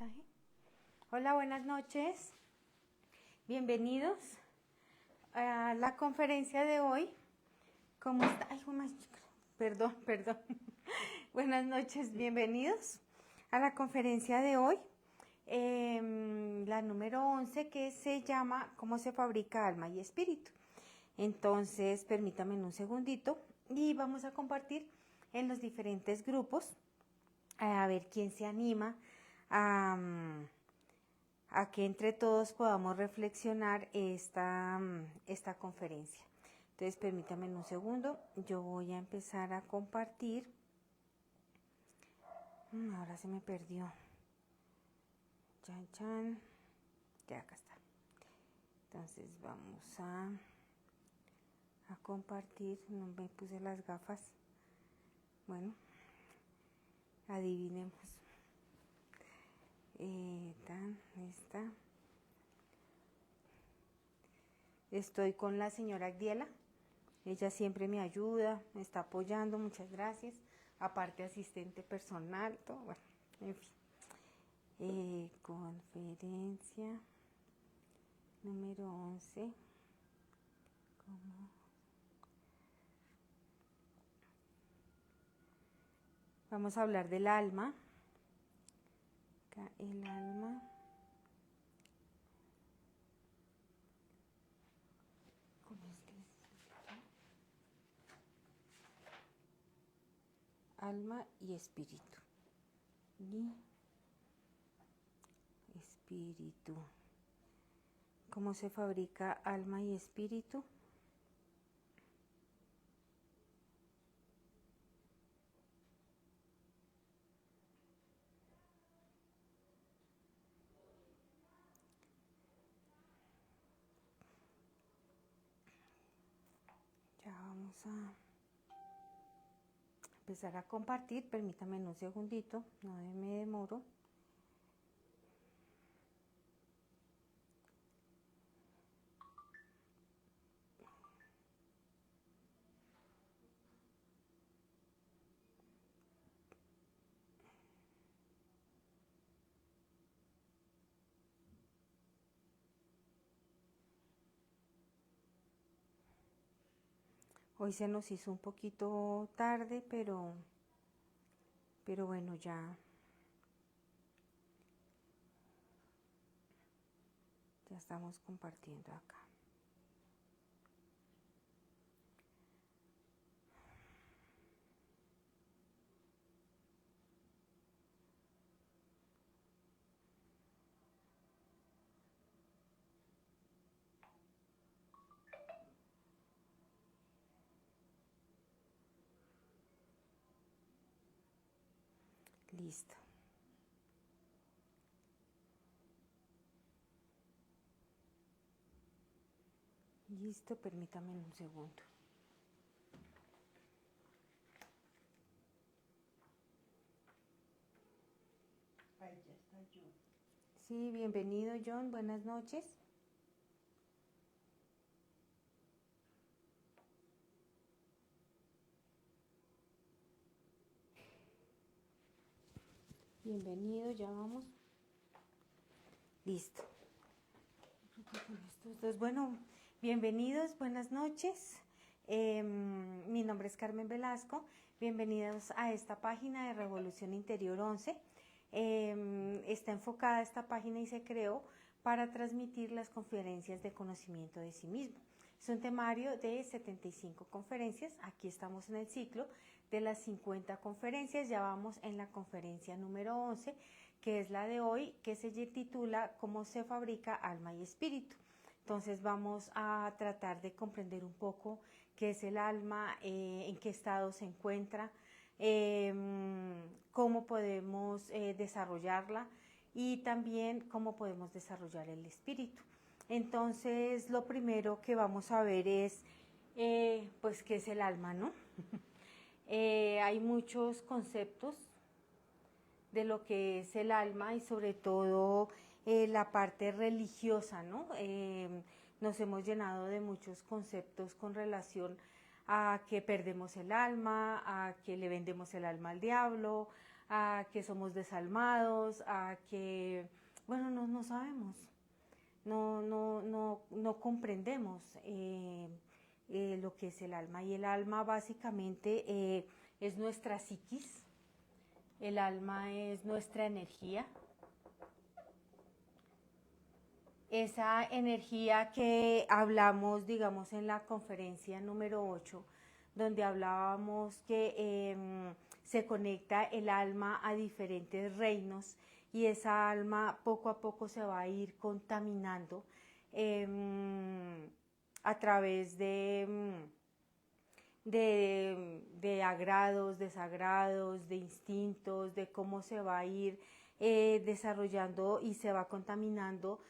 mensaje. Hola, buenas noches. Bienvenidos a la conferencia de hoy. ¿Cómo está? Ay, perdón. Buenas noches, bienvenidos a la conferencia de hoy. La número 11, que se llama ¿Cómo se fabrica alma y espíritu? Entonces, permítanme un segundito y vamos a compartir en los diferentes grupos a ver quién se anima a que entre todos podamos reflexionar esta conferencia. Entonces, permítanme un segundo, yo voy a empezar a compartir. Ahora se me perdió. Chan. Ya, acá está. Entonces, vamos a compartir. No me puse las gafas. Bueno, adivinemos. Esta. Estoy con la señora Agdiela. Ella siempre me ayuda, me está apoyando, muchas gracias. Aparte asistente personal, todo, bueno, en fin. Conferencia número 11. Vamos a hablar del alma. Acá el alma. ¿Cómo es que es? Alma y espíritu. Espíritu. ¿Cómo se fabrica alma y espíritu? Ya vamos a empezar a compartir. Permítame un segundito, no me demoro. Hoy se nos hizo un poquito tarde, pero bueno, ya estamos compartiendo acá. Listo. Listo, permítame un segundo. Ahí ya está John. Sí, bienvenido John, buenas noches. Bienvenido, ya vamos. Listo. Entonces, bueno, bienvenidos, buenas noches. Mi nombre es Carmen Velasco. Bienvenidos a esta página de Revolución Interior 11. Está enfocada esta página y se creó para transmitir las conferencias de conocimiento de sí mismo. Es un temario de 75 conferencias. Aquí estamos en el ciclo de las 50 conferencias. Ya vamos en la conferencia número 11, que es la de hoy, que se titula ¿Cómo se fabrica alma y espíritu? Entonces vamos a tratar de comprender un poco qué es el alma, en qué estado se encuentra, cómo podemos desarrollarla y también cómo podemos desarrollar el espíritu. Entonces, lo primero que vamos a ver es, pues, qué es el alma, ¿no? Hay muchos conceptos de lo que es el alma y sobre todo la parte religiosa, ¿no? Nos hemos llenado de muchos conceptos con relación a que perdemos el alma, a que le vendemos el alma al diablo, a que somos desalmados, a que, bueno, no sabemos, no comprendemos lo que es el alma. Y el alma básicamente es nuestra psiquis, el alma es nuestra energía, esa energía que hablamos, digamos, en la conferencia número 8, donde hablábamos que se conecta el alma a diferentes reinos y esa alma poco a poco se va a ir contaminando a través de agrados, desagrados, de instintos, de cómo se va a ir desarrollando y se va contaminando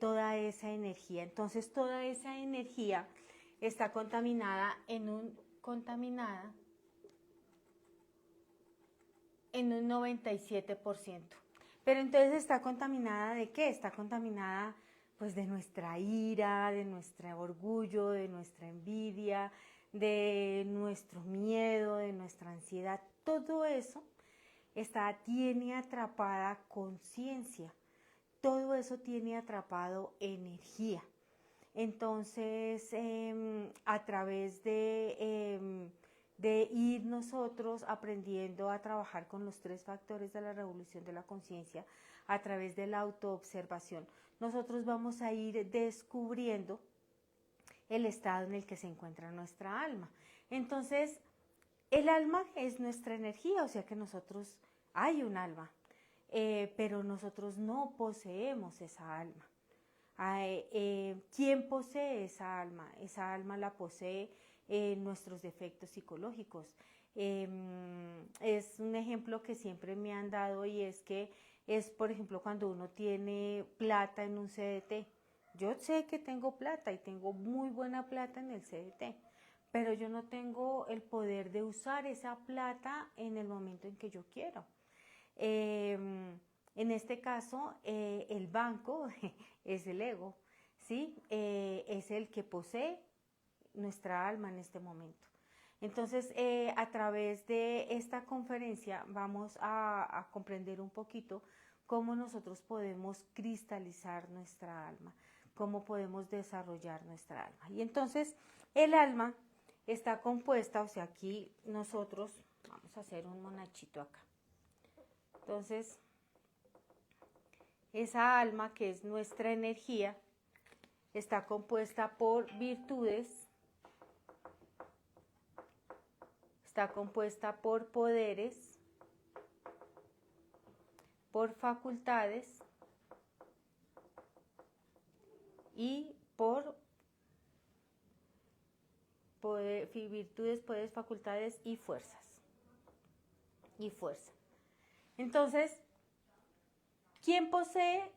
toda esa energía. Entonces toda esa energía está contaminada en un 97%. Pero entonces está contaminada ¿de qué? Está contaminada pues de nuestra ira, de nuestro orgullo, de nuestra envidia, de nuestro miedo, de nuestra ansiedad. Todo eso tiene atrapada conciencia, todo eso tiene atrapado energía. Entonces, a través de ir nosotros aprendiendo a trabajar con los 3 factores de la revolución de la conciencia, a través de la autoobservación, nosotros vamos a ir descubriendo el estado en el que se encuentra nuestra alma. Entonces, el alma es nuestra energía, o sea que nosotros hay un alma, pero nosotros no poseemos esa alma. ¿Quién posee esa alma? Esa alma la posee nuestros defectos psicológicos. Es un ejemplo que siempre me han dado y es que es, por ejemplo, cuando uno tiene plata en un CDT. Yo sé que tengo plata y tengo muy buena plata en el CDT, pero yo no tengo el poder de usar esa plata en el momento en que yo quiero. En este caso, el banco es el ego, ¿sí? Es el que posee nuestra alma en este momento. Entonces, a través de esta conferencia vamos a comprender un poquito cómo nosotros podemos cristalizar nuestra alma, cómo podemos desarrollar nuestra alma. Y entonces, el alma está compuesta, o sea, aquí nosotros vamos a hacer un monachito acá. Entonces, esa alma que es nuestra energía está compuesta por virtudes, está compuesta por poderes, por facultades y por virtudes, poderes, facultades y fuerzas. Y fuerza. Entonces, ¿quién posee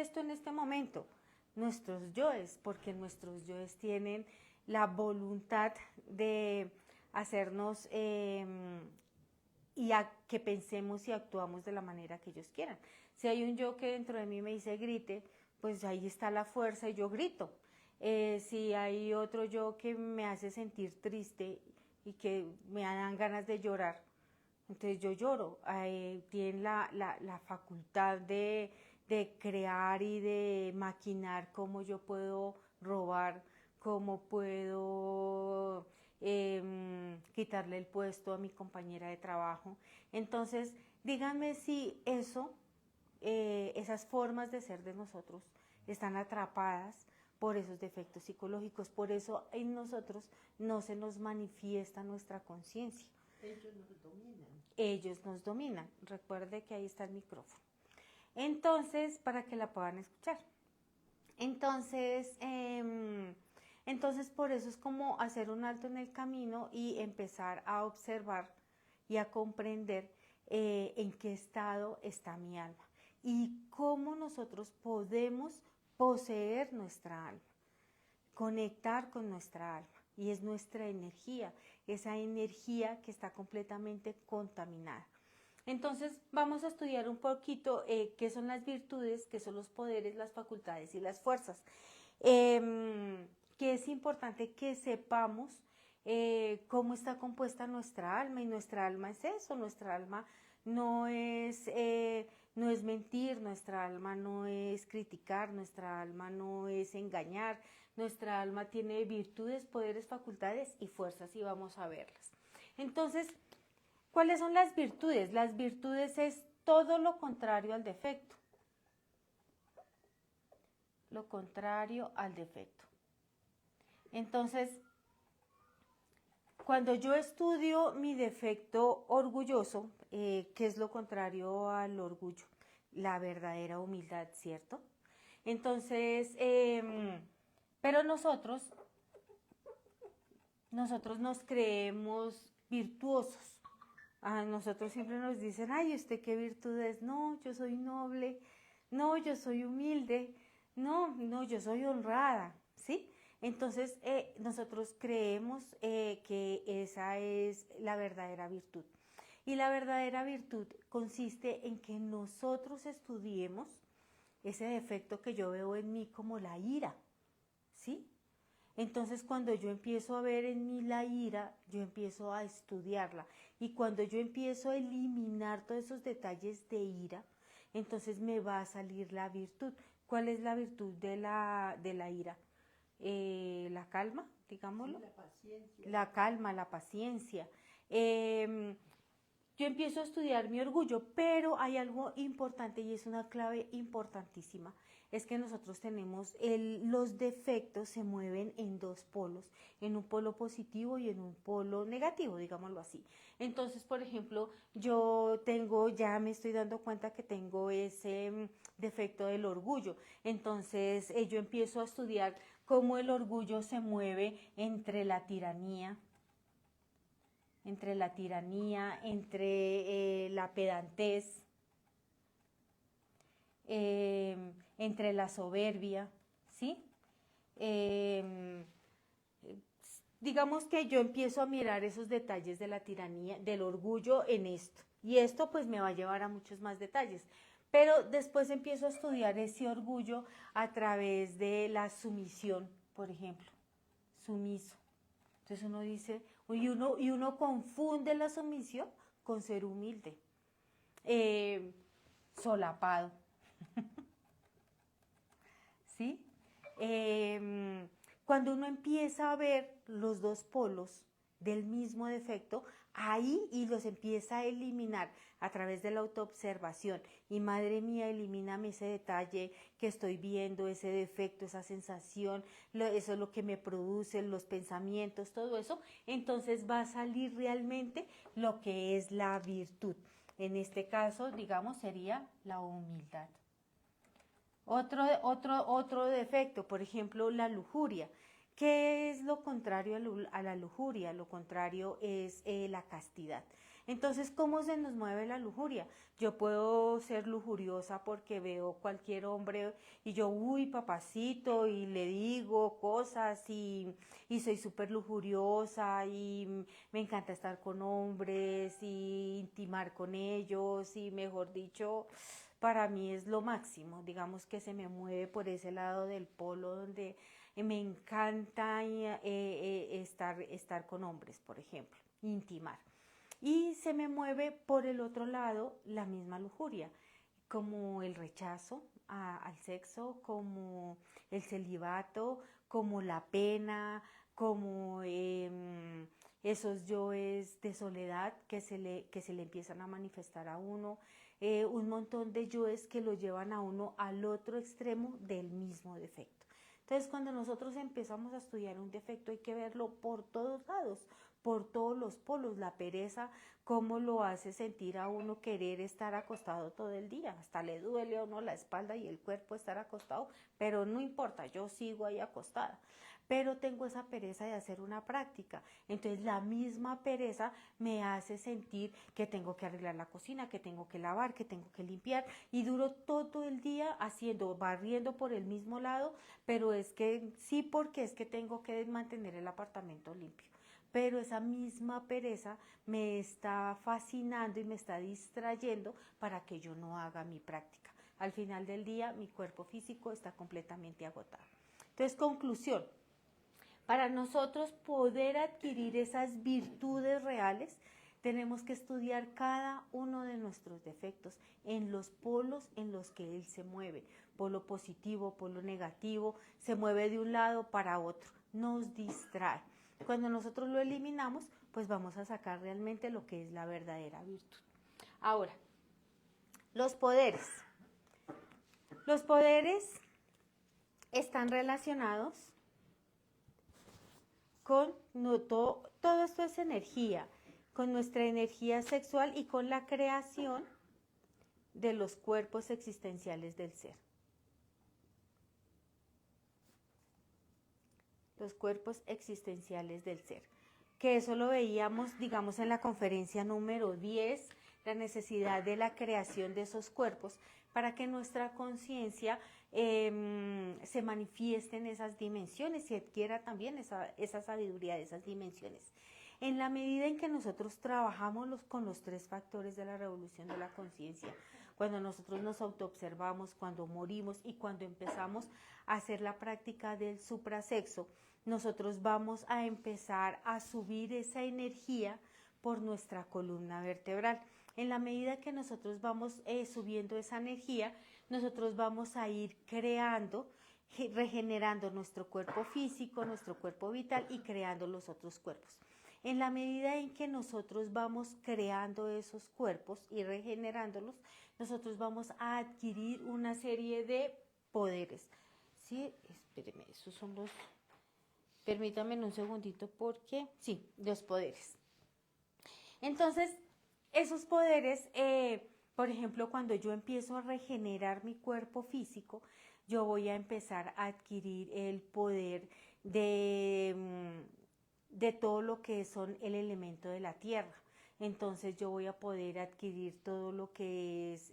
esto en este momento? Nuestros yoes, porque nuestros yoes tienen la voluntad de hacernos y a que pensemos y actuamos de la manera que ellos quieran. Si hay un yo que dentro de mí me dice grite, pues ahí está la fuerza y yo grito. Si hay otro yo que me hace sentir triste y que me dan ganas de llorar, entonces yo lloro. Tienen la facultad de crear y de maquinar cómo yo puedo robar, cómo puedo quitarle el puesto a mi compañera de trabajo. Entonces, díganme si esas formas de ser de nosotros están atrapadas por esos defectos psicológicos. Por eso en nosotros no se nos manifiesta nuestra conciencia. Ellos nos dominan. Ellos nos dominan. Recuerde que ahí está el micrófono. Entonces, para que la puedan escuchar. Entonces, por eso es como hacer un alto en el camino y empezar a observar y a comprender en qué estado está mi alma y cómo nosotros podemos poseer nuestra alma, conectar con nuestra alma. Y es nuestra energía, esa energía que está completamente contaminada. Entonces vamos a estudiar un poquito qué son las virtudes, qué son los poderes, las facultades y las fuerzas. Que es importante que sepamos cómo está compuesta nuestra alma, y nuestra alma es eso, nuestra alma no es mentir, nuestra alma no es criticar, nuestra alma no es engañar, nuestra alma tiene virtudes, poderes, facultades y fuerzas, y vamos a verlas. Entonces, ¿cuáles son las virtudes? Las virtudes es todo lo contrario al defecto. Lo contrario al defecto. Entonces, cuando yo estudio mi defecto orgulloso, ¿qué es lo contrario al orgullo? La verdadera humildad, ¿cierto? Entonces, pero nosotros nos creemos virtuosos. A nosotros siempre nos dicen, ay, ¿usted qué virtudes? No, yo soy noble, no, yo soy humilde, no, yo soy honrada, ¿sí? Entonces, nosotros creemos que esa es la verdadera virtud. Y la verdadera virtud consiste en que nosotros estudiemos ese defecto que yo veo en mí como la ira, ¿sí? Entonces, cuando yo empiezo a ver en mí la ira, yo empiezo a estudiarla. Y cuando yo empiezo a eliminar todos esos detalles de ira, entonces me va a salir la virtud. ¿Cuál es la virtud de la ira? La calma, digámoslo. Sí, la paciencia. La calma, la paciencia. Yo empiezo a estudiar mi orgullo, pero hay algo importante y es una clave importantísima. Es que nosotros tenemos, los defectos se mueven en dos polos, en un polo positivo y en un polo negativo, digámoslo así. Entonces, por ejemplo, ya me estoy dando cuenta que tengo ese defecto del orgullo. Entonces, yo empiezo a estudiar cómo el orgullo se mueve entre la tiranía, entre la pedantez, entre la soberbia, ¿sí? Digamos que yo empiezo a mirar esos detalles de la tiranía, del orgullo en esto, y esto pues me va a llevar a muchos más detalles. Pero después empiezo a estudiar ese orgullo a través de la sumisión, por ejemplo, sumiso. Entonces uno dice, y uno confunde la sumisión con ser humilde, solapado, ¿sí? Cuando uno empieza a ver los dos polos del mismo defecto, ahí y los empieza a eliminar a través de la autoobservación. Y madre mía, elimíname ese detalle que estoy viendo, ese defecto, esa sensación, eso es lo que me produce, los pensamientos, todo eso. Entonces va a salir realmente lo que es la virtud. En este caso, digamos, sería la humildad. Otro defecto, por ejemplo, la lujuria. ¿Qué es lo contrario a la lujuria? Lo contrario es la castidad. Entonces, ¿cómo se nos mueve la lujuria? Yo puedo ser lujuriosa porque veo cualquier hombre y yo, uy, papacito, y le digo cosas y soy súper lujuriosa y me encanta estar con hombres y intimar con ellos y, mejor dicho, para mí es lo máximo. Digamos que se me mueve por ese lado del polo donde me encanta estar con hombres, por ejemplo, intimar. Y se me mueve por el otro lado la misma lujuria, como el rechazo al sexo, como el celibato, como la pena, como esos yoes de soledad que se le empiezan a manifestar a uno, un montón de yoes que lo llevan a uno al otro extremo del mismo defecto. Entonces, cuando nosotros empezamos a estudiar un defecto hay que verlo por todos lados, por todos los polos. La pereza, cómo lo hace sentir a uno querer estar acostado todo el día. Hasta le duele a uno la espalda y el cuerpo estar acostado, pero no importa, yo sigo ahí acostada. Pero tengo esa pereza de hacer una práctica. Entonces la misma pereza me hace sentir que tengo que arreglar la cocina, que tengo que lavar, que tengo que limpiar, y duro todo el día barriendo por el mismo lado, pero es que sí, porque es que tengo que mantener el apartamento limpio. Pero esa misma pereza me está fascinando y me está distrayendo para que yo no haga mi práctica. Al final del día, mi cuerpo físico está completamente agotado. Entonces, conclusión. Para nosotros poder adquirir esas virtudes reales, tenemos que estudiar cada uno de nuestros defectos en los polos en los que él se mueve. Polo positivo, polo negativo, se mueve de un lado para otro, nos distrae. Cuando nosotros lo eliminamos, pues vamos a sacar realmente lo que es la verdadera virtud. Ahora, los poderes. Los poderes están relacionados con todo esto es energía, con nuestra energía sexual y con la creación de los cuerpos existenciales del ser. Los cuerpos existenciales del ser. Que eso lo veíamos, digamos, en la conferencia número 10, la necesidad de la creación de esos cuerpos para que nuestra conciencia se manifieste en esas dimensiones y adquiera también esa sabiduría de esas dimensiones. En la medida en que nosotros trabajamos con los 3 factores de la revolución de la conciencia, cuando nosotros nos autoobservamos, cuando morimos y cuando empezamos a hacer la práctica del suprasexo, nosotros vamos a empezar a subir esa energía por nuestra columna vertebral. En la medida que nosotros vamos subiendo esa energía, nosotros vamos a ir creando, regenerando nuestro cuerpo físico, nuestro cuerpo vital y creando los otros cuerpos. En la medida en que nosotros vamos creando esos cuerpos y regenerándolos, nosotros vamos a adquirir una serie de poderes. ¿Sí? Espéreme, esos son los... Permítame un segundito porque... Sí, los poderes. Entonces, esos poderes, por ejemplo, cuando yo empiezo a regenerar mi cuerpo físico, yo voy a empezar a adquirir el poder de todo lo que son el elemento de la tierra. Entonces yo voy a poder adquirir todo lo que es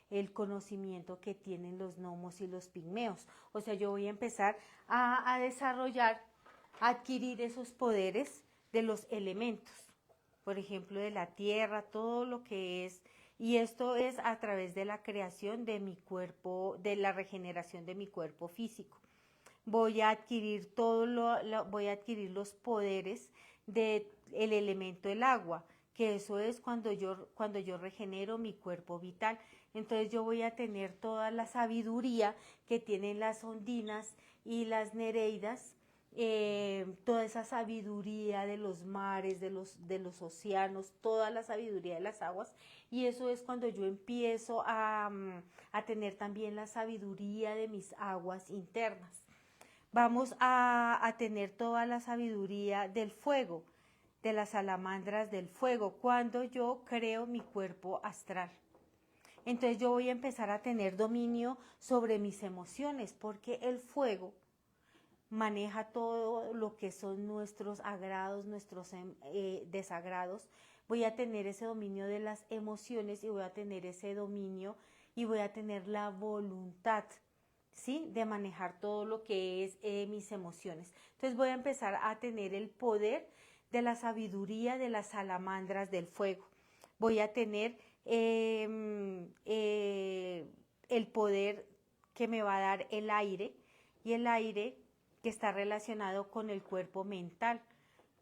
el conocimiento que tienen los gnomos y los pigmeos. O sea, yo voy a empezar a desarrollar, a adquirir esos poderes de los elementos. Por ejemplo, de la tierra, todo lo que es, y esto es a través de la creación de mi cuerpo, de la regeneración de mi cuerpo físico. Voy a adquirir voy a adquirir los poderes del elemento del agua, que eso es cuando yo regenero mi cuerpo vital. Entonces yo voy a tener toda la sabiduría que tienen las ondinas y las nereidas, toda esa sabiduría de los mares, de los océanos, toda la sabiduría de las aguas, y eso es cuando yo empiezo a tener también la sabiduría de mis aguas internas. Vamos a tener toda la sabiduría del fuego, de las salamandras del fuego, cuando yo creo mi cuerpo astral. Entonces yo voy a empezar a tener dominio sobre mis emociones, porque el fuego maneja todo lo que son nuestros agrados, nuestros desagrados. Voy a tener ese dominio de las emociones y voy a tener ese dominio y voy a tener la voluntad, ¿sí?, de manejar todo lo que es mis emociones. Entonces voy a empezar a tener el poder de la sabiduría de las salamandras del fuego. Voy a tener el poder que me va a dar el aire, y el aire que está relacionado con el cuerpo mental.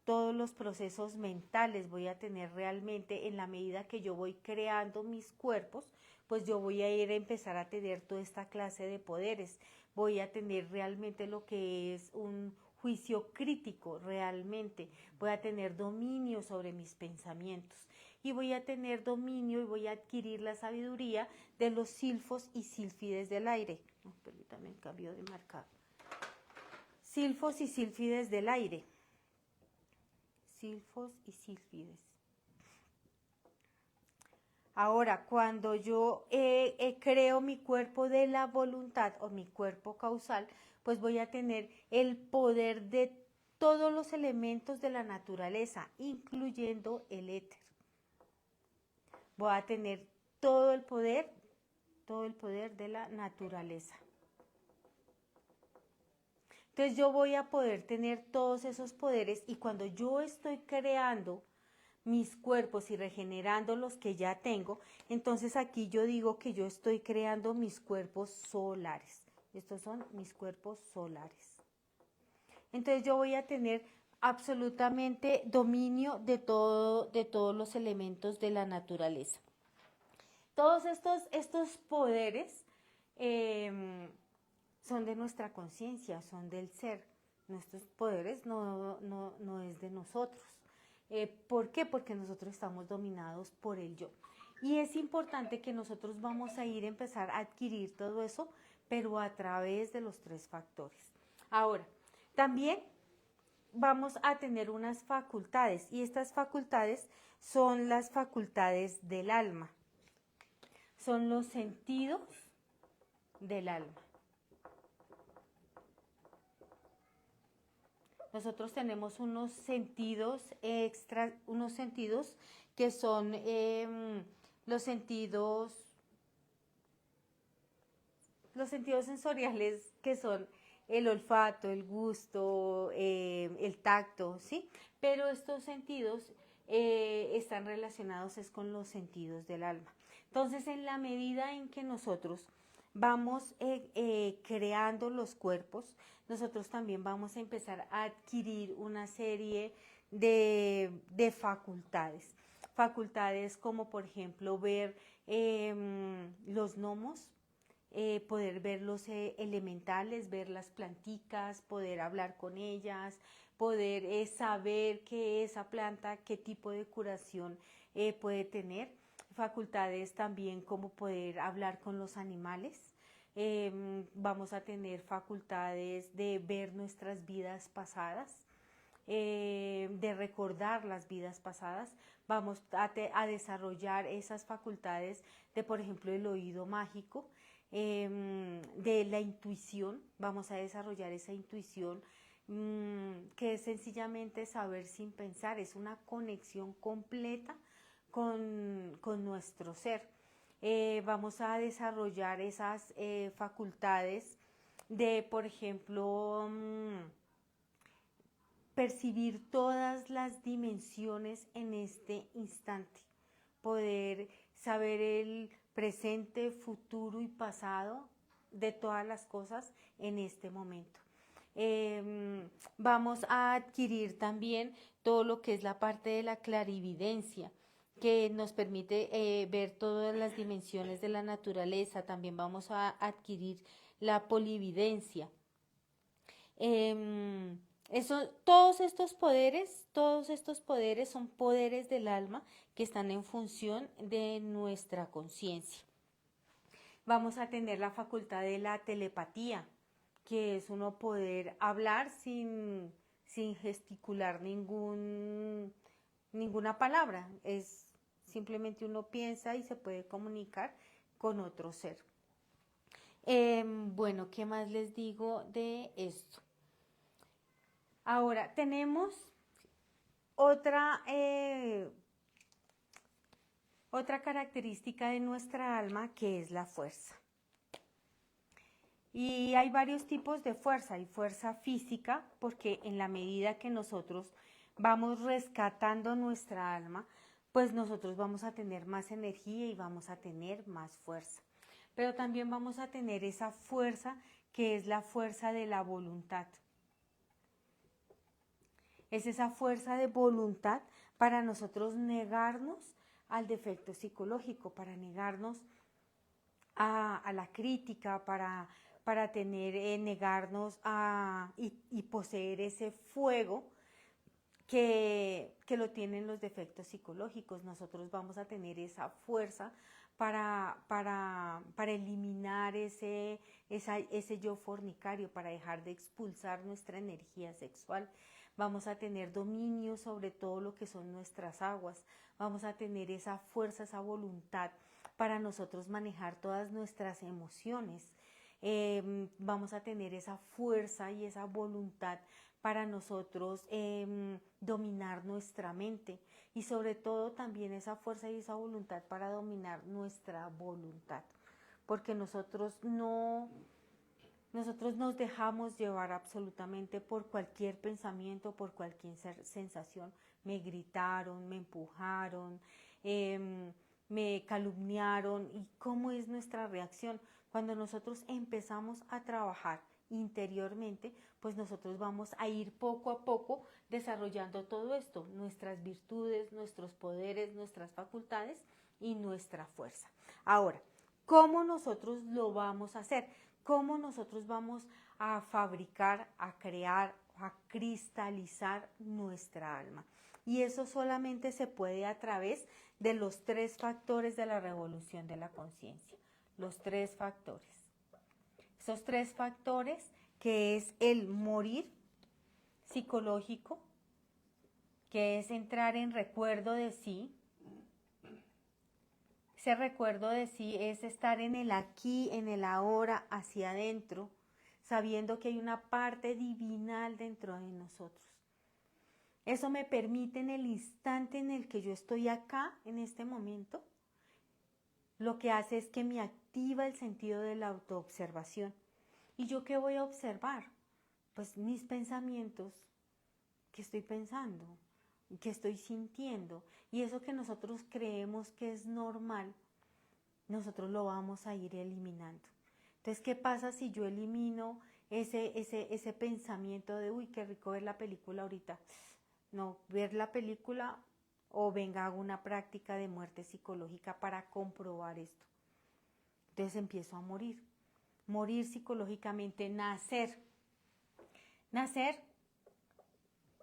Todos los procesos mentales voy a tener realmente en la medida que yo voy creando mis cuerpos, pues yo voy a ir a empezar a tener toda esta clase de poderes. Voy a tener realmente lo que es un juicio crítico realmente. Voy a tener dominio sobre mis pensamientos. Y voy a tener dominio y voy a adquirir la sabiduría de los silfos y sílfides del aire. No, permítame el cambio de marcado. Silfos y sílfides del aire. Silfos y sílfides. Ahora, cuando yo creo mi cuerpo de la voluntad o mi cuerpo causal, pues voy a tener el poder de todos los elementos de la naturaleza, incluyendo el éter. Voy a tener todo el poder de la naturaleza. Entonces yo voy a poder tener todos esos poderes, y cuando yo estoy creando mis cuerpos y regenerando los que ya tengo, entonces aquí yo digo que yo estoy creando mis cuerpos solares. Estos son mis cuerpos solares. entonces yo voy a tener absolutamente dominio de todos los elementos de la naturaleza. Todos estos poderes son de nuestra conciencia, son del ser. Nuestros poderes no es de nosotros. ¿Por qué? Porque nosotros estamos dominados por el yo. Y es importante que nosotros vamos a ir a empezar a adquirir todo eso, pero a través de los 3 factores. Ahora, también vamos a tener unas facultades, y estas facultades son las facultades del alma. Son los sentidos del alma. Nosotros tenemos unos sentidos extra, unos sentidos que son los sentidos sensoriales, que son el olfato, el gusto, el tacto, ¿sí? Pero estos sentidos están relacionados es con los sentidos del alma. Entonces, en la medida en que nosotros vamos creando los cuerpos, nosotros también vamos a empezar a adquirir una serie de facultades. Facultades como, por ejemplo, ver los gnomos, poder ver los elementales, ver las planticas, poder hablar con ellas, poder saber qué esa planta, qué tipo de curación puede tener. Facultades también como poder hablar con los animales. Vamos a tener facultades de ver nuestras vidas pasadas, de recordar las vidas pasadas. Vamos a desarrollar esas facultades de, por ejemplo, el oído mágico, de la intuición. Vamos a desarrollar esa intuición que es sencillamente saber sin pensar, es una conexión completa con nuestro ser. Vamos a desarrollar esas facultades de, por ejemplo, percibir todas las dimensiones en este instante, poder saber el presente, futuro y pasado de todas las cosas en este momento. Vamos a adquirir también todo lo que es la parte de la clarividencia, que nos permite ver todas las dimensiones de la naturaleza. También vamos a adquirir la polividencia. Todos estos poderes son poderes del alma que están en función de nuestra conciencia. Vamos a tener la facultad de la telepatía, que es uno poder hablar sin gesticular ninguna palabra. Es simplemente uno piensa y se puede comunicar con otro ser. Bueno, ¿qué más les digo de esto? Ahora, tenemos otra característica de nuestra alma, que es la fuerza. Y hay varios tipos de fuerza. Hay fuerza física, porque en la medida que nosotros vamos rescatando nuestra alma, pues nosotros vamos a tener más energía y vamos a tener más fuerza. Pero también vamos a tener esa fuerza que es la fuerza de la voluntad. Es esa fuerza de voluntad para nosotros negarnos al defecto psicológico, para negarnos a la crítica, para negarnos y poseer ese fuego que lo tienen los defectos psicológicos. Nosotros vamos a tener esa fuerza para eliminar ese yo fornicario, para dejar de expulsar nuestra energía sexual. Vamos a tener dominio sobre todo lo que son nuestras aguas. Vamos a tener esa fuerza, esa voluntad para nosotros manejar todas nuestras emociones. Vamos a tener esa fuerza y esa voluntad para nosotros dominar nuestra mente, y sobre todo también esa fuerza y esa voluntad para dominar nuestra voluntad, porque nosotros nos dejamos llevar absolutamente por cualquier pensamiento, por cualquier sensación. Me gritaron, me empujaron, me calumniaron. ¿Y cómo es nuestra reacción? Cuando nosotros empezamos a trabajar interiormente, pues nosotros vamos a ir poco a poco desarrollando todo esto, nuestras virtudes, nuestros poderes, nuestras facultades y nuestra fuerza. Ahora, ¿cómo nosotros lo vamos a hacer? ¿Cómo nosotros vamos a fabricar, a crear, a cristalizar nuestra alma? Y eso solamente se puede a través de los 3 factores de la revolución de la conciencia. Los 3 factores. Esos 3 factores que es el morir psicológico, que es entrar en recuerdo de sí. Ese recuerdo de sí es estar en el aquí, en el ahora, hacia adentro, sabiendo que hay una parte divinal dentro de nosotros. Eso me permite en el instante en el que yo estoy acá, en este momento, lo que hace es que me activa el sentido de la autoobservación. ¿Y yo qué voy a observar? Pues mis pensamientos, qué estoy pensando, qué estoy sintiendo. Y eso que nosotros creemos que es normal, nosotros lo vamos a ir eliminando. Entonces, ¿qué pasa si yo elimino ese pensamiento de, uy, qué rico ver la película ahorita? No, ver la película o venga, hago una práctica de muerte psicológica para comprobar esto. Entonces empiezo a morir psicológicamente, nacer. Nacer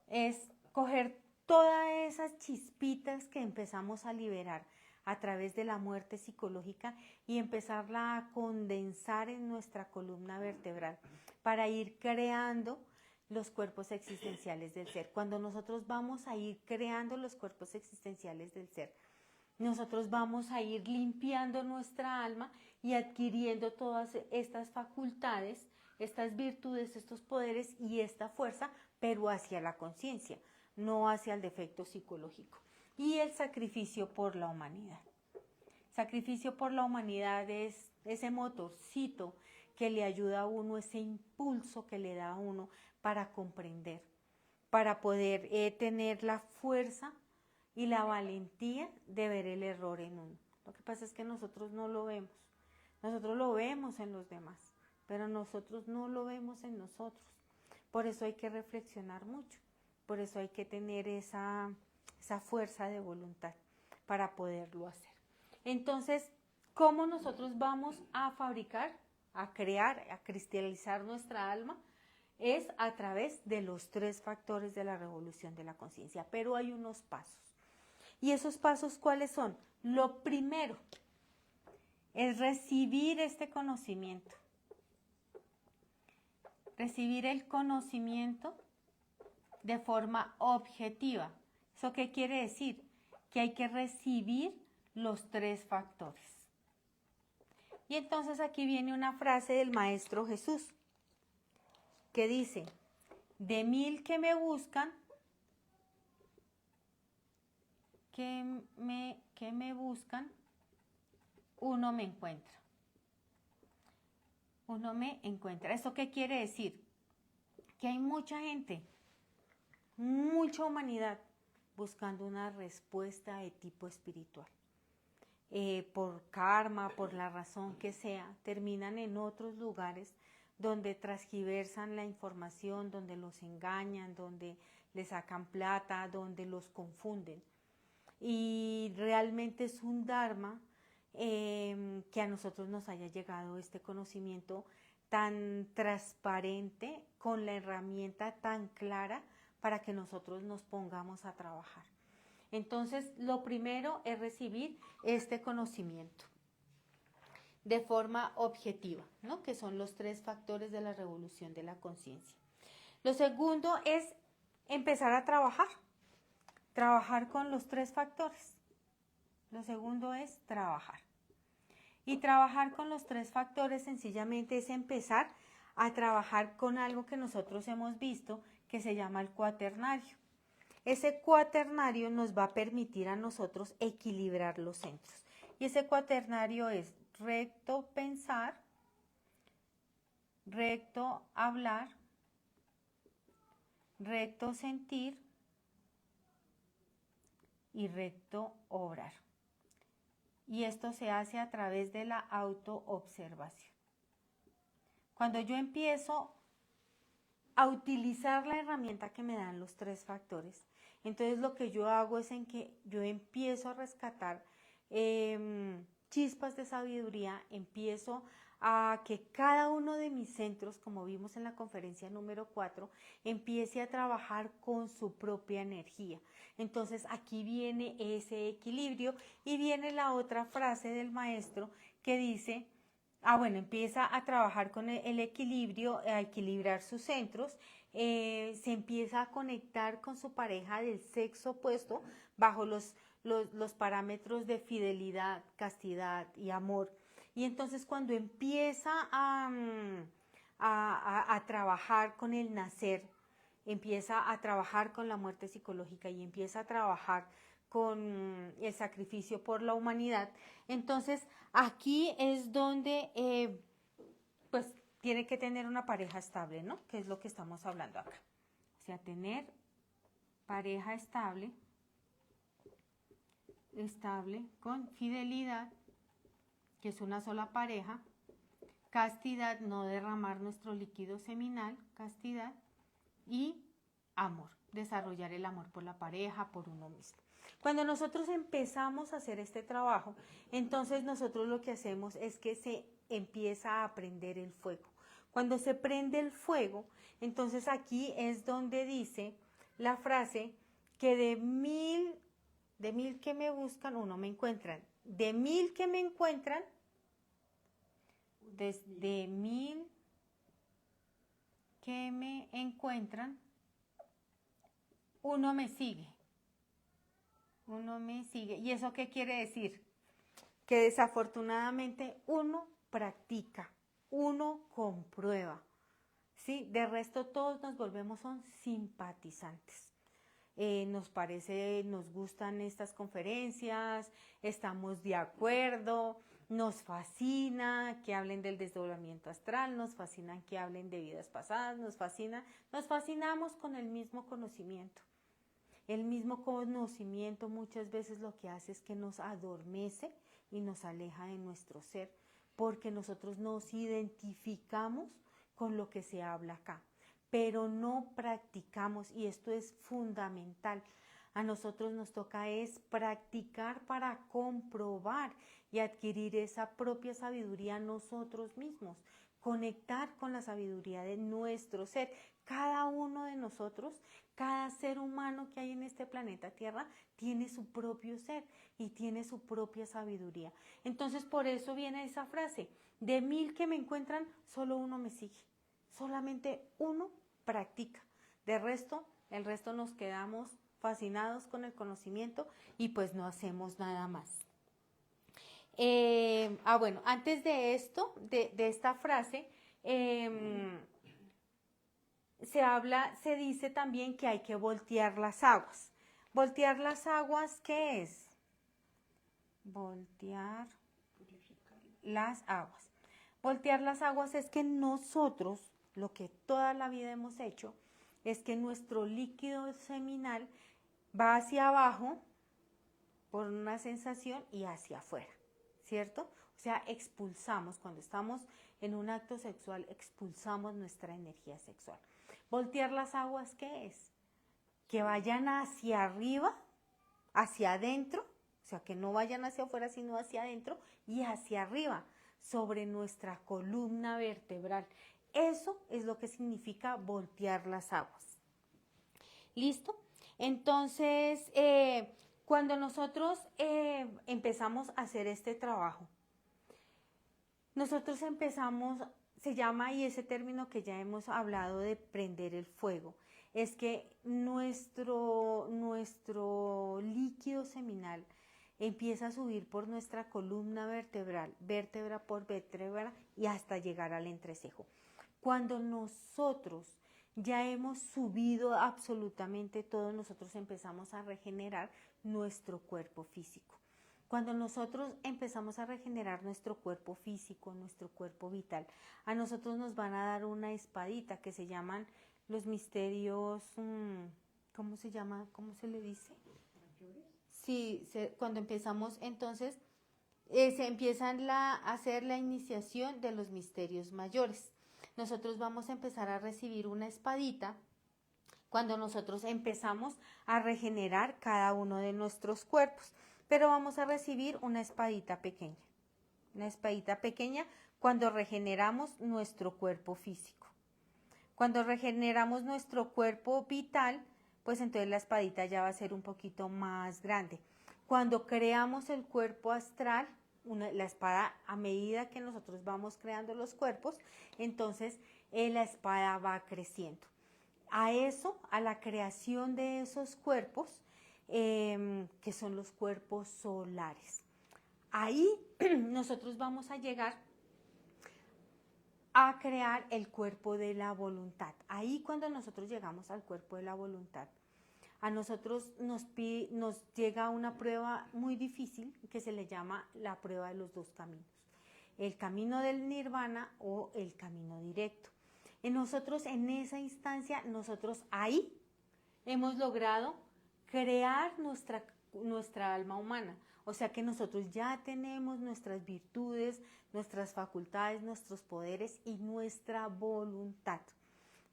es coger todas esas chispitas que empezamos a liberar a través de la muerte psicológica y empezarla a condensar en nuestra columna vertebral para ir creando los cuerpos existenciales del ser. Cuando nosotros vamos a ir creando los cuerpos existenciales del ser, nosotros vamos a ir limpiando nuestra alma y adquiriendo todas estas facultades, estas virtudes, estos poderes y esta fuerza, pero hacia la conciencia, no hacia el defecto psicológico. Y el sacrificio por la humanidad. Sacrificio por la humanidad es ese motorcito que le ayuda a uno, ese impulso que le da a uno para comprender, para poder tener la fuerza y la valentía de ver el error en uno. Lo que pasa es que nosotros no lo vemos. Nosotros lo vemos en los demás, pero nosotros no lo vemos en nosotros. Por eso hay que reflexionar mucho. Por eso hay que tener esa fuerza de voluntad para poderlo hacer. Entonces, ¿cómo nosotros vamos a fabricar, a crear, a cristalizar nuestra alma? Es a través de los 3 factores de la revolución de la conciencia, pero hay unos pasos. ¿Y esos pasos cuáles son? Lo primero es recibir este conocimiento. Recibir el conocimiento de forma objetiva. ¿Eso qué quiere decir? Que hay que recibir los 3 factores. Y entonces aquí viene una frase del Maestro Jesús que dice, de 1000 que me buscan, que me buscan, uno me encuentra. Uno me encuentra. ¿Esto qué quiere decir? Que hay mucha gente, mucha humanidad buscando una respuesta de tipo espiritual. Por karma, por la razón que sea, terminan en otros lugares donde transgiversan la información, donde los engañan, donde les sacan plata, donde los confunden. Y realmente es un dharma que a nosotros nos haya llegado este conocimiento tan transparente, con la herramienta tan clara para que nosotros nos pongamos a trabajar. Entonces, lo primero es recibir este conocimiento de forma objetiva, ¿no? Que son los 3 factores de la revolución de la conciencia. Lo segundo es empezar a trabajar con los 3 factores. Lo segundo es trabajar. Y trabajar con los 3 factores sencillamente es empezar a trabajar con algo que nosotros hemos visto que se llama el cuaternario. Ese cuaternario nos va a permitir a nosotros equilibrar los centros. Y ese cuaternario es recto pensar, recto hablar, recto sentir y recto obrar. Y esto se hace a través de la autoobservación. Cuando yo empiezo a utilizar la herramienta que me dan los 3 factores. Entonces lo que yo hago es en que yo empiezo a rescatar chispas de sabiduría, empiezo a que cada uno de mis centros, como vimos en la conferencia número 4, empiece a trabajar con su propia energía. Entonces aquí viene ese equilibrio y viene la otra frase del maestro que dice, empieza a trabajar con el equilibrio, a equilibrar sus centros, se empieza a conectar con su pareja del sexo opuesto bajo los parámetros de fidelidad, castidad y amor. Y entonces cuando empieza a trabajar con el nacer, empieza a trabajar con la muerte psicológica y empieza a trabajar con el sacrificio por la humanidad, entonces aquí es donde pues tiene que tener una pareja estable, ¿no? Que es lo que estamos hablando acá. O sea, tener pareja estable con fidelidad, que es una sola pareja, castidad, no derramar nuestro líquido seminal, castidad, y amor, desarrollar el amor por la pareja, por uno mismo. Cuando nosotros empezamos a hacer este trabajo, entonces nosotros lo que hacemos es que se empieza a prender el fuego. Cuando se prende el fuego, entonces aquí es donde dice la frase que de mil que me buscan, uno me encuentran. De 1000 que me encuentran, desde 1000 que me encuentran, uno me sigue. Uno me sigue. ¿Y eso qué quiere decir? Que desafortunadamente uno practica, uno comprueba, ¿sí? De resto todos nos volvemos son simpatizantes. Nos gustan estas conferencias, estamos de acuerdo, nos fascina que hablen del desdoblamiento astral, nos fascina que hablen de vidas pasadas, nos fascinamos con el mismo conocimiento. El mismo conocimiento muchas veces lo que hace es que nos adormece y nos aleja de nuestro ser, porque nosotros nos identificamos con lo que se habla acá, pero no practicamos, y esto es fundamental. A nosotros nos toca es practicar para comprobar y adquirir esa propia sabiduría nosotros mismos, conectar con la sabiduría de nuestro ser. Cada uno de nosotros, cada ser humano que hay en este planeta Tierra tiene su propio ser y tiene su propia sabiduría. Entonces por eso viene esa frase, de 1000 que me encuentran, solo uno me sigue. Solamente uno practica. El resto nos quedamos fascinados con el conocimiento y pues no hacemos nada más. Antes de esto, de esta frase, se dice también que hay que voltear las aguas. ¿Voltear las aguas qué es? Voltear las aguas. Voltear las aguas es que nosotros, lo que toda la vida hemos hecho, es que nuestro líquido seminal va hacia abajo por una sensación y hacia afuera, ¿cierto? O sea, expulsamos, cuando estamos en un acto sexual, expulsamos nuestra energía sexual. Voltear las aguas, ¿qué es? Que vayan hacia arriba, hacia adentro, o sea, que no vayan hacia afuera, sino hacia adentro y hacia arriba, sobre nuestra columna vertebral. Eso es lo que significa voltear las aguas. ¿Listo? Entonces, cuando nosotros empezamos a hacer este trabajo, nosotros empezamos, se llama, y ese término que ya hemos hablado de prender el fuego, es que nuestro líquido seminal empieza a subir por nuestra columna vertebral, vértebra por vértebra, y hasta llegar al entrecejo. Cuando nosotros ya hemos subido absolutamente todo, nosotros empezamos a regenerar nuestro cuerpo físico. Cuando nosotros empezamos a regenerar nuestro cuerpo físico, nuestro cuerpo vital, a nosotros nos van a dar una espadita que se llaman los misterios, ¿cómo se llama? ¿Cómo se le dice? Sí, cuando empezamos entonces, se empiezan a hacer la iniciación de los misterios mayores. nosotros vamos a empezar a recibir una espadita cuando nosotros empezamos a regenerar cada uno de nuestros cuerpos. Pero vamos a recibir una espadita pequeña cuando regeneramos nuestro cuerpo físico. Cuando regeneramos nuestro cuerpo vital, pues entonces la espadita ya va a ser un poquito más grande. Cuando creamos el cuerpo astral, la espada, a medida que nosotros vamos creando los cuerpos, entonces la espada va creciendo. A eso, a la creación de esos cuerpos, que son los cuerpos solares. Ahí nosotros vamos a llegar a crear el cuerpo de la voluntad. Ahí cuando nosotros llegamos al cuerpo de la voluntad, a nosotros nos llega una prueba muy difícil que se le llama la prueba de los dos caminos. El camino del nirvana o el camino directo. En nosotros, en esa instancia, nosotros ahí hemos logrado crear nuestra alma humana. O sea que nosotros ya tenemos nuestras virtudes, nuestras facultades, nuestros poderes y nuestra voluntad.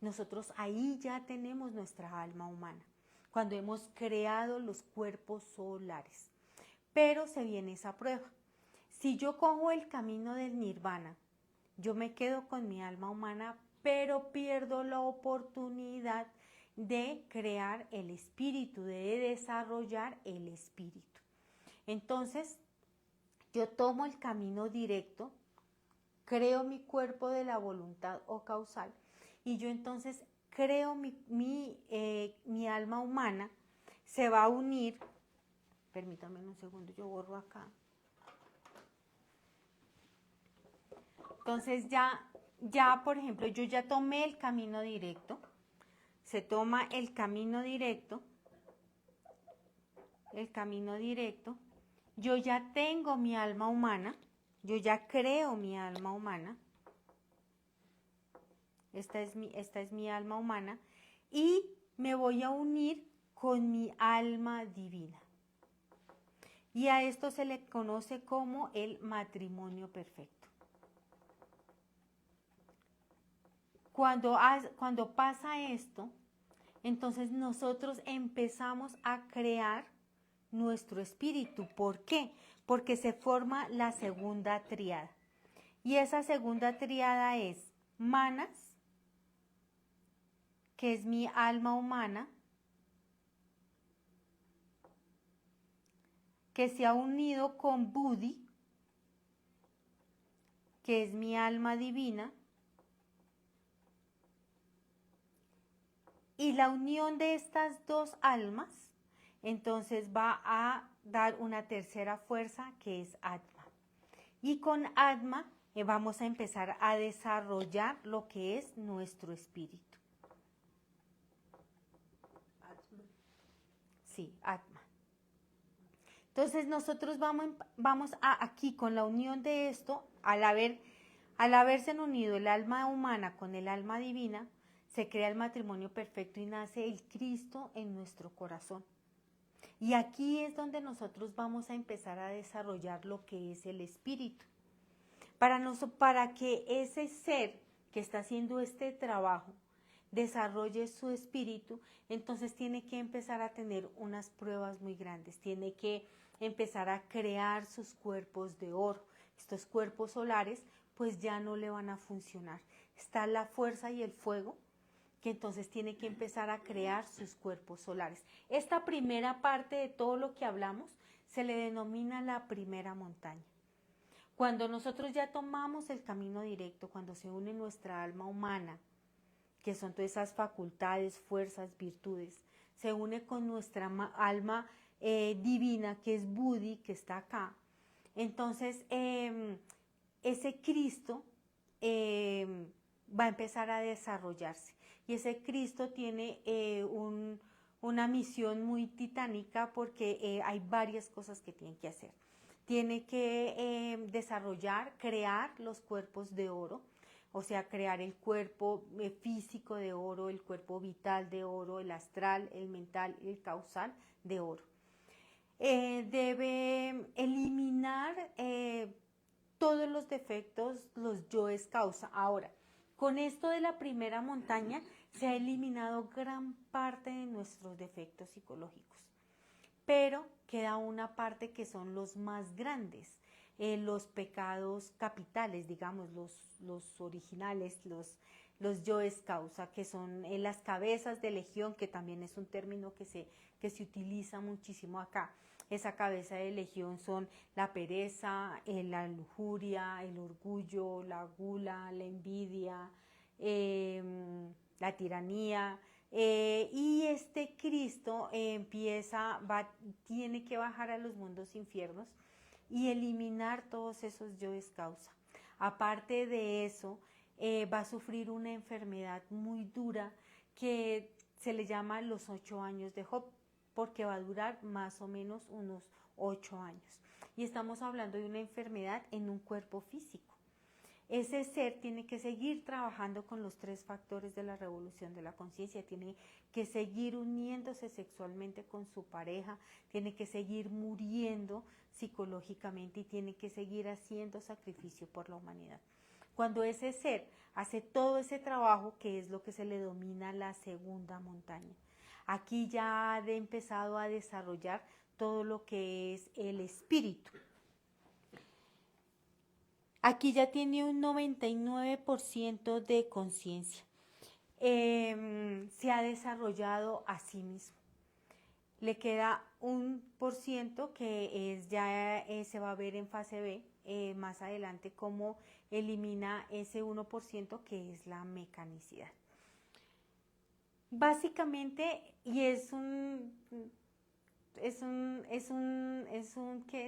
Nosotros ahí ya tenemos nuestra alma humana, cuando hemos creado los cuerpos solares. Pero se viene esa prueba. Si yo cojo el camino del nirvana, yo me quedo con mi alma humana, pero pierdo la oportunidad de crear el espíritu, de desarrollar el espíritu. Entonces, yo tomo el camino directo, creo mi cuerpo de la voluntad o causal, y yo entonces creo mi alma humana, se va a unir. Permítanme un segundo, yo borro acá. Entonces ya, por ejemplo, yo ya tomé el camino directo, se toma el camino directo, yo ya tengo mi alma humana, yo ya creo mi alma humana, esta es mi alma humana, y me voy a unir con mi alma divina. Y a esto se le conoce como el matrimonio perfecto. Cuando pasa esto, entonces nosotros empezamos a crear nuestro espíritu. ¿Por qué? Porque se forma la segunda tríada. Y esa segunda tríada es Manas, que es mi alma humana, que se ha unido con Buddhi, que es mi alma divina, y la unión de estas dos almas, entonces va a dar una tercera fuerza que es Atma. Y con Atma vamos a empezar a desarrollar lo que es nuestro espíritu. Atma. Sí, Atma. Entonces nosotros vamos a aquí con la unión de esto, al haberse unido el alma humana con el alma divina, se crea el matrimonio perfecto y nace el Cristo en nuestro corazón. Y aquí es donde nosotros vamos a empezar a desarrollar lo que es el espíritu. Para que ese ser que está haciendo este trabajo desarrolle su espíritu, entonces tiene que empezar a tener unas pruebas muy grandes, tiene que empezar a crear sus cuerpos de oro. Estos cuerpos solares pues ya no le van a funcionar. Está la fuerza y el fuego, que entonces tiene que empezar a crear sus cuerpos solares. Esta primera parte de todo lo que hablamos se le denomina la primera montaña. Cuando nosotros ya tomamos el camino directo, cuando se une nuestra alma humana, que son todas esas facultades, fuerzas, virtudes, se une con nuestra alma divina, que es Buddhi, que está acá. Entonces, ese Cristo va a empezar a desarrollarse. Y ese Cristo tiene una misión muy titánica porque hay varias cosas que tiene que hacer. Tiene que desarrollar, crear los cuerpos de oro, o sea, crear el cuerpo físico de oro, el cuerpo vital de oro, el astral, el mental y el causal de oro. Debe eliminar todos los defectos, los yoes causa. Ahora, Con esto de la primera montaña se ha eliminado gran parte de nuestros defectos psicológicos, pero queda una parte que son los más grandes, los pecados capitales, digamos, los originales, los yoes causa, que son las cabezas de legión, que también es un término que se utiliza muchísimo acá. Esa cabeza de legión son la pereza, la lujuria, el orgullo, la gula, la envidia, la tiranía. Y este Cristo tiene que bajar a los mundos infiernos y eliminar todos esos yoes causa. Aparte de eso, va a sufrir una enfermedad muy dura que se le llama los 8 años de Job, porque va a durar más o menos unos 8 años. Y estamos hablando de una enfermedad en un cuerpo físico. Ese ser tiene que seguir trabajando con los 3 factores de la revolución de la conciencia, tiene que seguir uniéndose sexualmente con su pareja, tiene que seguir muriendo psicológicamente y tiene que seguir haciendo sacrificio por la humanidad. Cuando ese ser hace todo ese trabajo, que es lo que se le denomina la segunda montaña, aquí ya ha empezado a desarrollar todo lo que es el espíritu. Aquí ya tiene un 99% de conciencia. Se ha desarrollado a sí mismo. Le queda 1% que se va a ver en fase B más adelante cómo elimina ese 1% que es la mecanicidad. Básicamente, y en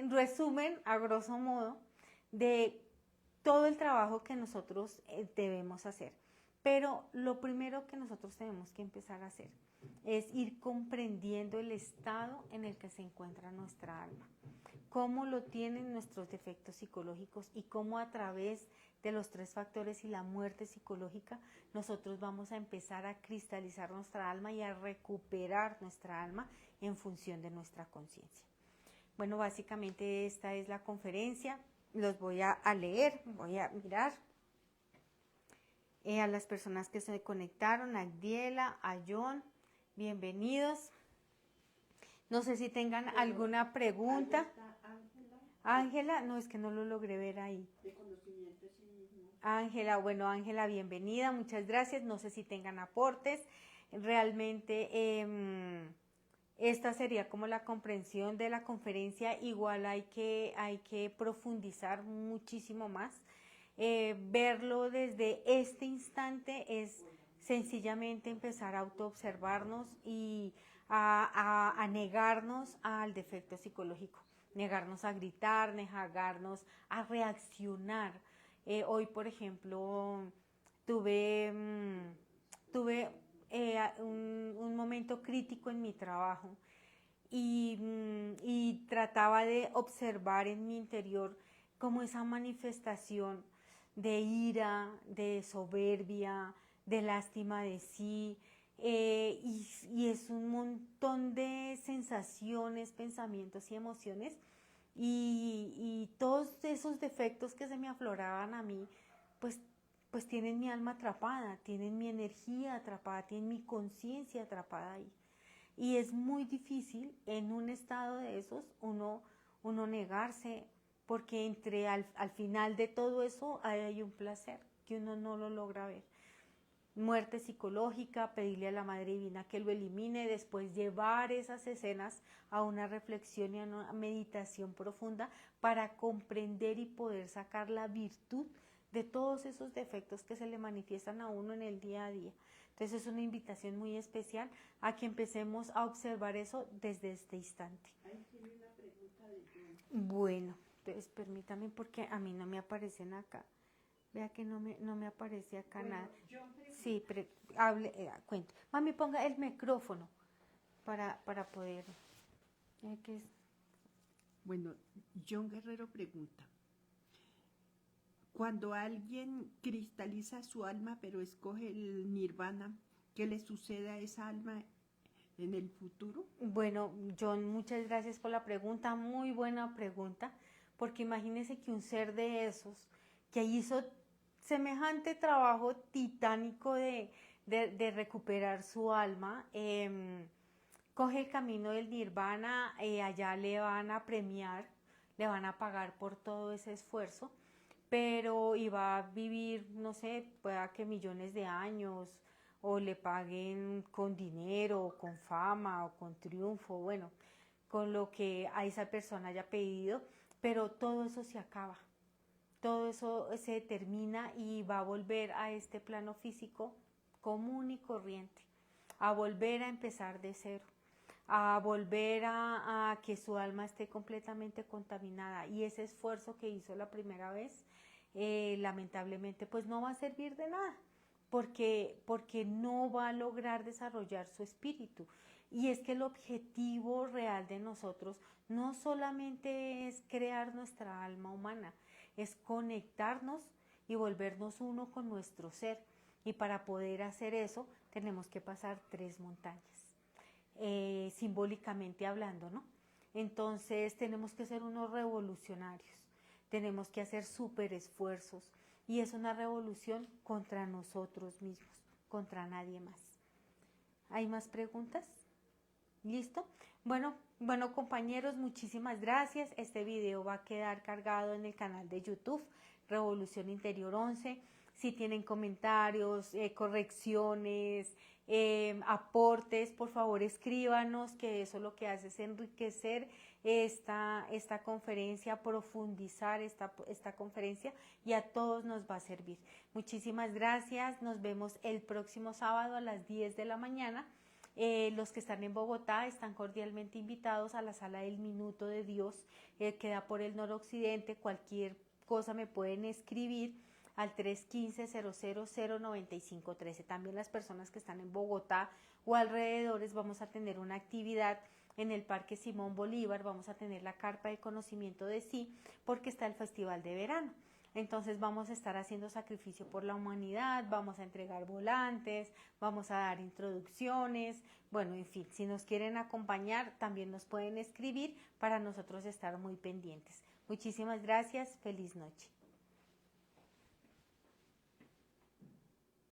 resumen, a grosso modo, de todo el trabajo que nosotros debemos hacer. Pero lo primero que nosotros tenemos que empezar a hacer es ir comprendiendo el estado en el que se encuentra nuestra alma, cómo lo tienen nuestros defectos psicológicos y cómo a través de los 3 factores y la muerte psicológica nosotros vamos a empezar a cristalizar nuestra alma y a recuperar nuestra alma en función de nuestra conciencia. Bueno, básicamente esta es la conferencia. Los voy a leer, voy a mirar a las personas que se conectaron, a Agdiela, a John, bienvenidos. No sé si tengan alguna pregunta. Ángela, no, es que no lo logré ver ahí. De conocimiento de sí mismo. Ángela, bueno, Ángela, bienvenida, muchas gracias. No sé si tengan aportes. Realmente esta sería como la comprensión de la conferencia. Igual hay que profundizar muchísimo más. Verlo desde este instante es sencillamente empezar a autoobservarnos y a negarnos al defecto psicológico, negarnos a gritar, negarnos a reaccionar. Hoy, por ejemplo, tuve un momento crítico en mi trabajo y trataba de observar en mi interior como esa manifestación de ira, de soberbia, de lástima de sí, y es un montón de sensaciones, pensamientos y emociones, y todos esos defectos que se me afloraban a mí, pues tienen mi alma atrapada, tienen mi energía atrapada, tienen mi conciencia atrapada ahí. Y es muy difícil en un estado de esos uno negarse, porque al final de todo eso hay un placer que uno no lo logra ver. Muerte psicológica, pedirle a la Madre Divina que lo elimine, después llevar esas escenas a una reflexión y a una meditación profunda para comprender y poder sacar la virtud de todos esos defectos que se le manifiestan a uno en el día a día. Entonces es una invitación muy especial a que empecemos a observar eso desde este instante. Ahí tiene una pregunta de John. Bueno, entonces permítame porque a mí no me aparecen acá. Vea que no me aparece acá nada. John pregunta. Sí, hable, cuente. Mami, ponga el micrófono para poder. Bueno, John Guerrero pregunta. Cuando alguien cristaliza su alma pero escoge el nirvana, ¿qué le sucede a esa alma en el futuro? Bueno, John, muchas gracias por la pregunta, muy buena pregunta, porque imagínese que un ser de esos que hizo semejante trabajo titánico de recuperar su alma, coge el camino del nirvana, allá le van a premiar, le van a pagar por todo ese esfuerzo, pero iba a vivir, no sé, pueda que millones de años, o le paguen con dinero, o con fama, o con triunfo, bueno, con lo que a esa persona haya pedido, pero todo eso se acaba, todo eso se termina y va a volver a este plano físico común y corriente, a volver a empezar de cero, a volver a que su alma esté completamente contaminada, y ese esfuerzo que hizo la primera vez, lamentablemente pues no va a servir de nada, porque no va a lograr desarrollar su espíritu. Y es que el objetivo real de nosotros no solamente es crear nuestra alma humana, es conectarnos y volvernos uno con nuestro ser. Y para poder hacer eso tenemos que pasar 3 montañas, simbólicamente hablando, ¿no? Entonces tenemos que ser unos revolucionarios, tenemos que hacer súper esfuerzos, y es una revolución contra nosotros mismos, contra nadie más. ¿Hay más preguntas? ¿Listo? Bueno, compañeros, muchísimas gracias. Este video va a quedar cargado en el canal de YouTube, Revolución Interior 11. Si tienen comentarios, correcciones, aportes, por favor escríbanos, que eso lo que hace es enriquecer esta conferencia, profundizar esta conferencia, y a todos nos va a servir. Muchísimas gracias. Nos vemos el próximo sábado a las 10 de la mañana. Los que están en Bogotá están cordialmente invitados a la sala del Minuto de Dios, queda por el noroccidente. Cualquier cosa me pueden escribir al 315-000-9513. También las personas que están en Bogotá o alrededores, vamos a tener una actividad en el Parque Simón Bolívar, vamos a tener la carpa de conocimiento de sí, porque está el festival de verano. Entonces vamos a estar haciendo sacrificio por la humanidad, vamos a entregar volantes, vamos a dar introducciones, bueno, en fin, si nos quieren acompañar también nos pueden escribir para nosotros estar muy pendientes. Muchísimas gracias, feliz noche.